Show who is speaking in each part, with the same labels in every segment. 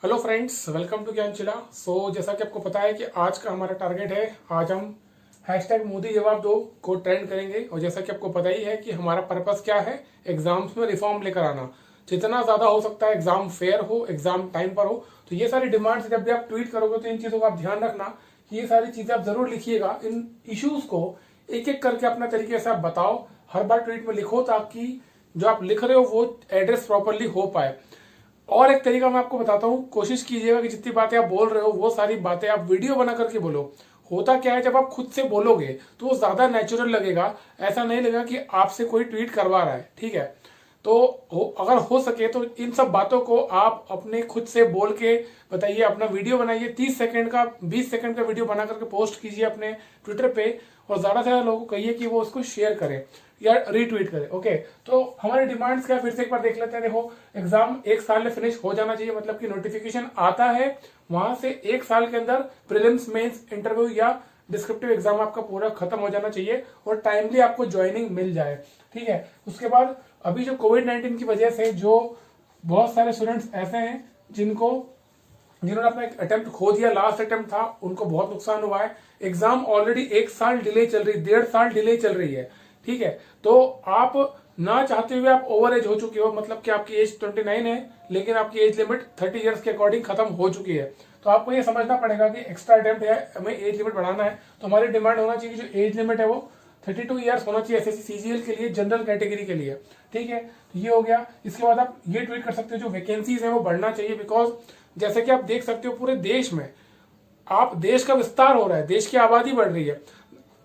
Speaker 1: Hello friends, welcome to Gyanshila. जैसा कि आपको पता है कि आज का हमारा टारगेट है, आज हम हैशटैग मोदी जवाब दो को ट्रेंड करेंगे। और जैसा कि आपको पता ही है कि हमारा पर्पस क्या है, एग्जाम्स में रिफॉर्म लेकर आना। जितना ज़्यादा हो सकता है एग्जाम फेयर हो, एग्जाम टाइम पर हो। तो ये सारी डिमांड्स जब भी आप ट्वीट करोगे तो इन चीज़ों का आप ध्यान रखना कि ये सारी चीज़ें आप जरूर लिखिएगा। इन इश्यूज को एक एक करके अपना तरीके से आप बताओ, हर बार ट्वीट में लिखो, ताकि जो आप लिख रहे हो वो एड्रेस प्रॉपरली हो पाए। और एक तरीका मैं आपको बताता हूँ, कोशिश कीजिएगा कि जितनी बातें आप बोल रहे हो वो सारी बातें आप वीडियो बना करके बोलो। होता क्या है, जब आप खुद से बोलोगे तो वो ज्यादा नेचुरल लगेगा, ऐसा नहीं लगेगा कि आपसे कोई ट्वीट करवा रहा है। ठीक है, तो अगर हो सके तो इन सब बातों को आप अपने खुद से बोल के बताइए, अपना वीडियो बनाइए। 30 सेकंड का 20 सेकंड का वीडियो बना करके पोस्ट कीजिए अपने ट्विटर पे, और ज्यादा से ज्यादा लोगों को कहिए कि वो उसको शेयर करें या रीट्वीट करें। ओके, तो हमारे डिमांड्स क्या, फिर से एक बार देख लेते हैं। देखो, एग्जाम एक साल में फिनिश हो जाना चाहिए, मतलब कि नोटिफिकेशन आता है वहां से एक साल के अंदर प्रीलिम्स, मेंस, इंटरव्यू या डिस्क्रिप्टिव एग्जाम आपका पूरा खत्म हो जाना चाहिए और टाइमली आपको ज्वाइनिंग मिल जाए। ठीक है, उसके बाद अभी जो कोविड-19 की वजह से जो बहुत सारे स्टूडेंट्स ऐसे हैं जिन्होंने अपना एक अटेम्प्ट खो दिया, लास्ट अटेम्प्ट था, उनको बहुत नुकसान हुआ है। एग्जाम ऑलरेडी एक साल डिले चल रही, 1.5 साल डिले चल रही है। ठीक है, तो आप ना चाहते हुए आप ओवर एज हो चुके हो, मतलब कि आपकी एज 29 है लेकिन आपकी एज लिमिट 30 इयर्स के अकॉर्डिंग खत्म हो चुकी है। तो आपको ये समझना पड़ेगा कि एक्स्ट्रा अटेम्प्ट है, हमें एज लिमिट बढ़ाना है। तो हमारी डिमांड होना चाहिए कि जो एज लिमिट है वो 32 ईयर्स होना चाहिए एसएससी सीजीएल के लिए, जनरल कैटेगरी के लिए। ठीक है, तो ये हो गया। इसके बाद आप ये ट्वीट कर सकते हो, जो वैकेंसीज है वो बढ़ना चाहिए, बिकॉज जैसे कि आप देख सकते हो पूरे देश में आप देश का विस्तार हो रहा है, देश की आबादी बढ़ रही है,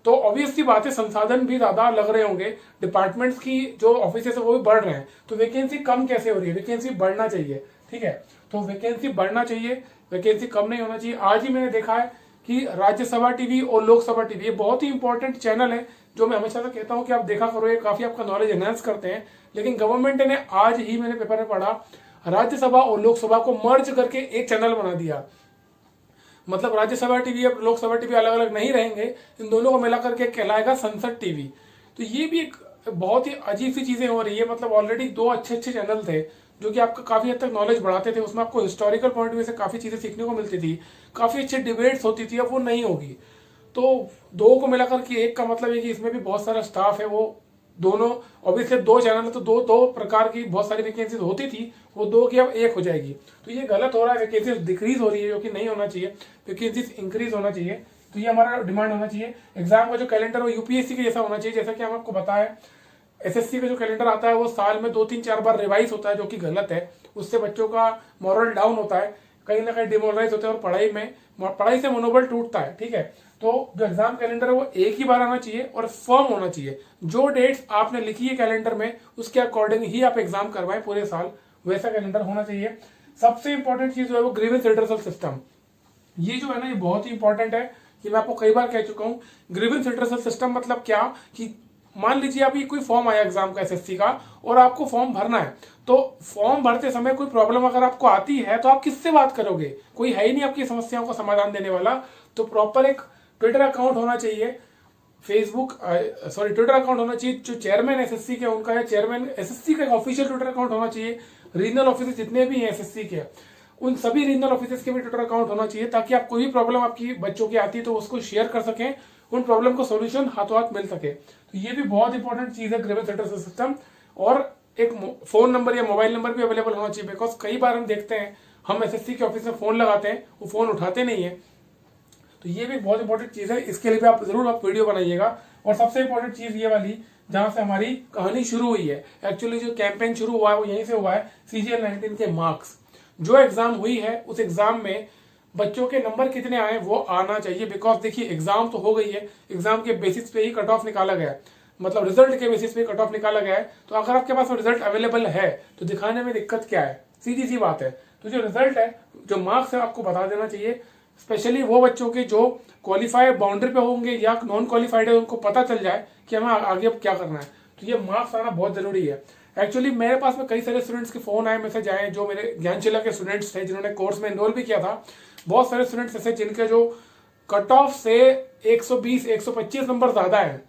Speaker 1: तो ऑब्वियसली बात है संसाधन भी ज्यादा लग रहे होंगे, डिपार्टमेंट्स की जो ऑफिस है वो भी बढ़ रहे हैं। तो वैकेंसी कम कैसे हो रही है, वैकेंसी बढ़ना चाहिए। ठीक है, तो वैकेंसी बढ़ना चाहिए, वैकेंसी कम नहीं होना चाहिए। आज ही मैंने देखा है कि राज्यसभा टीवी और लोकसभा टीवी, ये बहुत ही इंपॉर्टेंट चैनल है जो मैं हमेशा से कहता हूँ कि आप देखा करो, ये काफी आपका नॉलेज एनहांस करते हैं। लेकिन गवर्नमेंट ने आज ही, मैंने पेपर में पढ़ा, राज्यसभा और लोकसभा को मर्ज करके एक चैनल बना दिया। मतलब राज्यसभा टीवी और लोकसभा टीवी अलग अलग नहीं रहेंगे, इन दोनों को मिला करके कहलाएगा संसद टीवी। तो ये भी एक बहुत ही अजीब सी चीजें हो रही है। मतलब ऑलरेडी दो अच्छे अच्छे चैनल थे जो कि आपका काफी हद तक नॉलेज बढ़ाते थे, उसमें आपको हिस्टोरिकल पॉइंट में से काफी चीजें सीखने को मिलती थी, काफी अच्छी डिबेट्स होती थी, अब वो नहीं होगी। तो दो को मिलाकर के एक का मतलब है कि इसमें भी बहुत सारा स्टाफ है, वो दोनों, ऑब्वियसली दो चैनल है तो दो दो प्रकार की बहुत सारी वैकेंसीज होती थी, वो दो की अब एक हो जाएगी। तो ये गलत हो रहा है, वैकेंसीज डिक्रीज हो रही है, जो कि नहीं होना चाहिए, वैकेंसीज इंक्रीज होना चाहिए। तो ये हमारा डिमांड होना चाहिए। एग्जाम का जो कैलेंडर वो यूपीएससी के जैसा होना चाहिए। जैसा कि हम आपको बताया, एसएससी का जो कैलेंडर आता है वो साल में 2-3-4 बार रिवाइज होता है, जो कि गलत है। उससे बच्चों का मॉरल डाउन होता है, कहीं ना कहीं डिमोरलाइज होते हैं और पढ़ाई से मनोबल टूटता है। ठीक है, तो जो एग्जाम कैलेंडर है वो एक ही बार आना चाहिए और फर्म होना चाहिए। जो डेट्स आपने लिखी है कैलेंडर में उसके अकॉर्डिंग ही आप एग्जाम करवाएं पूरे साल, वैसा कैलेंडर होना चाहिए। सबसे इंपॉर्टेंट चीज जो है वो ग्रीवेंस रिड्रेसल सिस्टम, ये जो है ना, ये बहुत ही इंपॉर्टेंट है। कि मैं आपको कई बार कह चुका हूँ, ग्रीवेंस रिड्रेसल सिस्टम मतलब क्या, कि मान लीजिए आप, ये कोई फॉर्म आया एग्जाम का एसएससी का और आपको फॉर्म भरना है, तो फॉर्म भरते समय कोई प्रॉब्लम अगर आपको आती है तो आप किससे बात करोगे, कोई है ही नहीं आपकी समस्याओं का समाधान देने वाला। तो प्रॉपर एक ट्विटर अकाउंट होना चाहिए, ट्विटर अकाउंट होना चाहिए। जो चेयरमैन एसएससी के उनका है, चेयरमैन एसएससी का ऑफिशियल ट्विटर अकाउंट होना चाहिए। रीजनल ऑफिस जितने भी हैं एसएससी के, उन सभी रीजनल ऑफिस के भी ट्विटर अकाउंट होना चाहिए, ताकि आप कोई भी प्रॉब्लम आपकी बच्चों की आती है तो उसको शेयर कर सकें, उन प्रॉब्लम को सोल्यूशन हाथों हाथ मिल सके। तो ये भी बहुत इंपॉर्टेंट चीज है, ग्रीवेंस रिड्रेसल सिस्टम। और एक फोन नंबर या मोबाइल नंबर भी अवेलेबल होना चाहिए, बिकॉज कई बार हम देखते हैं, हम एसएससी के ऑफिस में फोन लगाते हैं, वो फोन उठाते नहीं है। तो ये भी बहुत इंपॉर्टेंट चीज है, इसके लिए भी आप जरूर वीडियो बनाइएगा। और सबसे इंपॉर्टेंट चीज ये वाली, जहां से हमारी कहानी शुरू हुई है, एक्चुअली जो कैंपेन शुरू हुआ है वो यहीं से हुआ है, CGL-19 के मार्क्स। जो एग्जाम हुई है उस एग्जाम में बच्चों के नंबर कितने आए वो आना चाहिए। बिकॉज देखिए, एग्जाम तो हो गई है, एग्जाम के बेसिस पे ही कट ऑफ निकाला गया है, मतलब रिजल्ट के बेसिस पे कट ऑफ निकाला गया है। तो अगर आपके पास वो रिजल्ट अवेलेबल है तो दिखाने में दिक्कत क्या है, सीधी सी बात है। तो जो रिजल्ट है, जो मार्क्स है, आपको बता देना चाहिए। स्पेशली वो बच्चों के जो क्वालिफाई बाउंड्री पे होंगे या नॉन क्वालिफाइड है, उनको पता चल जाए कि हमें आगे अब क्या करना है। तो ये मार्क्स आना बहुत जरूरी है। एक्चुअली मेरे पास में कई सारे स्टूडेंट्स के फोन आए, मैसेज आए, जो मेरे ज्ञानशिला के स्टूडेंट्स थे जिन्होंने कोर्स में एनरोल भी किया था। बहुत सारे स्टूडेंट्स ऐसे जिनके जो कट ऑफ से 120-125 नंबर ज्यादा है।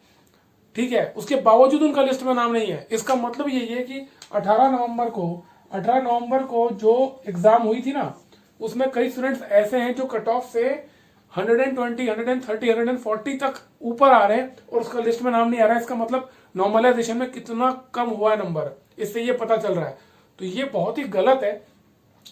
Speaker 1: ठीक है, उसके बावजूद उनका लिस्ट में नाम नहीं है। इसका मतलब यही है कि 18 नवंबर को जो एग्जाम हुई थी ना, उसमें कई स्टूडेंट्स ऐसे हैं जो कट ऑफ से 120, 130, 140 तक ऊपर आ रहे हैं और उसका लिस्ट में नाम नहीं आ रहा है। इसका मतलब नॉर्मलाइजेशन में कितना कम हुआ है नंबर, इससे ये पता चल रहा है। तो ये बहुत ही गलत है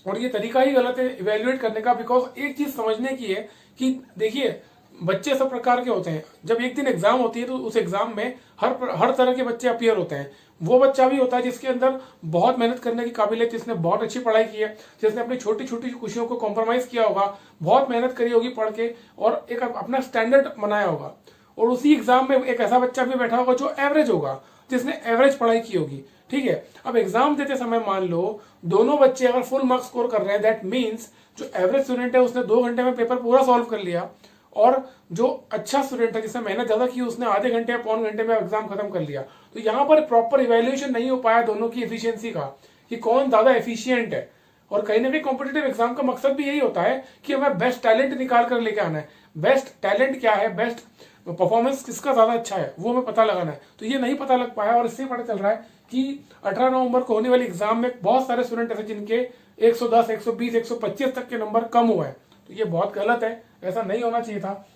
Speaker 1: और ये तरीका ही गलत है इवेल्युएट करने का। बिकॉज एक चीज समझने की है कि देखिए, बच्चे सब प्रकार के होते हैं। जब एक दिन एग्जाम होती है तो उस एग्जाम में हर तरह के बच्चे अपीयर होते हैं। वो बच्चा भी होता है जिसके अंदर बहुत मेहनत करने की काबिलियत, जिसने बहुत अच्छी पढ़ाई की है, जिसने अपनी छोटी छोटी खुशियों को कॉम्प्रोमाइज किया होगा, बहुत मेहनत करी होगी पढ़ के और एक अपना स्टैंडर्ड बनाया होगा। और उसी एग्जाम में एक ऐसा बच्चा भी बैठा होगा जो एवरेज होगा, जिसने एवरेज पढ़ाई की होगी। ठीक है, अब एग्जाम देते समय मान लो दोनों बच्चे अगर फुल मार्क्स स्कोर कर रहे हैं, दैट मीन्स जो एवरेज स्टूडेंट है उसने 2 घंटे में पेपर पूरा सॉल्व कर लिया और जो अच्छा स्टूडेंट है जिसने मेहनत ज्यादा की उसने आधे घंटे या पौन घंटे में एग्जाम खत्म कर लिया। तो यहाँ पर प्रॉपर इवेल्युएशन नहीं हो पाया दोनों की एफिशिएंसी का कि कौन ज्यादा एफिशिएंट है। और कहीं ना कहीं कॉम्पिटेटिव एग्जाम का मकसद भी यही होता है कि हमें बेस्ट टैलेंट निकाल कर लेके आना है। बेस्ट टैलेंट क्या है, बेस्ट परफॉर्मेंस किसका ज्यादा अच्छा है, वो हमें पता लगाना है। तो ये नहीं पता लग पाया और इससे पता चल रहा है कि 18 नवंबर को होने वाली एग्जाम में बहुत सारे स्टूडेंट ऐसे जिनके 110, 120, 125 तक के नंबर कम हुए हैं। तो ये बहुत गलत है, ऐसा नहीं होना चाहिए था।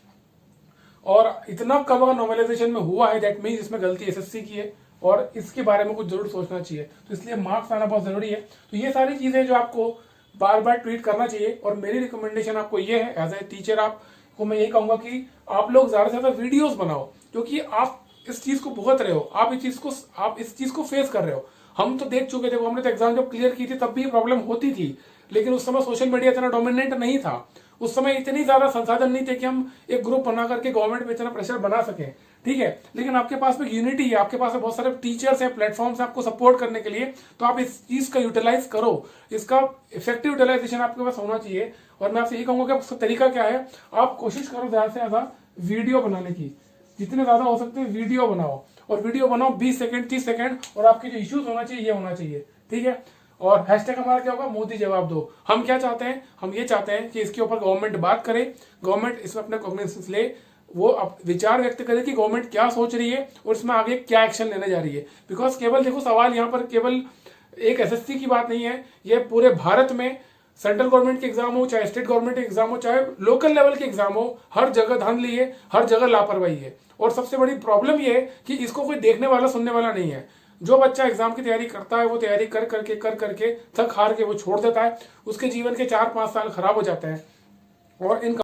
Speaker 1: और इतना कम अगर नॉर्मलाइजेशन में हुआ है दैट मीन्स इसमें गलती एसएससी की है और इसके बारे में कुछ जरूर सोचना चाहिए। तो इसलिए मार्क्स आना बहुत जरूरी है। तो ये सारी चीजें जो आपको बार बार ट्वीट करना चाहिए। और मेरी रिकमेंडेशन आपको ये है, एज ए टीचर आपको मैं यही कहूंगा कि आप लोग ज्यादा से ज्यादा वीडियोस बनाओ, क्योंकि आप इस चीज को भुगत रहे हो, आप इस चीज को फेस कर रहे हो। हम तो देख चुके थे, हमने तो एग्जाम जब क्लियर की थी तब भी प्रॉब्लम होती थी, लेकिन उस समय सोशल मीडिया इतना डोमिनेंट नहीं था, उस समय इतनी ज्यादा संसाधन नहीं थे कि हम एक ग्रुप बना करके गवर्नमेंट पे इतना प्रेशर बना सके। ठीक है, लेकिन आपके पास में यूनिटी है, आपके पास में बहुत सारे टीचर्स हैं, प्लेटफॉर्म्स हैं आपको सपोर्ट करने के लिए। तो आप इस चीज का यूटिलाइज करो, इसका इफेक्टिव यूटिलाइजेशन आपके पास होना चाहिए। और मैं आपसे यही कहूंगा कि उसका तरीका क्या है, आप कोशिश करो ज्यादा से ज्यादा वीडियो बनाने की, जितने ज्यादा हो सकते हैं वीडियो बनाओ। और वीडियो बनाओ 20 सेकंड, 30 सेकंड, और आपके जो इश्यूज होना चाहिए ये होना चाहिए। ठीक है, और हैशटैग हमारा क्या होगा, मोदी जवाब दो। हम क्या चाहते हैं, हम ये चाहते हैं कि इसके ऊपर गवर्नमेंट बात करे, गवर्नमेंट इसमें अपने कॉग्निजेंस ले, वो विचार व्यक्त करे कि गवर्नमेंट क्या सोच रही है और इसमें आगे क्या एक्शन लेने जा रही है। बिकॉज केवल देखो, सवाल यहाँ पर केवल एक एसएससी की बात नहीं है, ये पूरे भारत में सेंट्रल गवर्नमेंट के एग्जाम हो, चाहे स्टेट गवर्नमेंट के एग्जाम हो, चाहे लोकल लेवल के एग्जाम हो, हर जगह धांधली है, हर जगह लापरवाही है। और सबसे बड़ी प्रॉब्लम ये है कि इसको कोई देखने वाला सुनने वाला नहीं है। जो बच्चा एग्जाम की तैयारी करता है वो तैयारी कर करके थक हार के वो छोड़ देता है, उसके जीवन के 4-5 साल खराब हो जाते हैं। और इन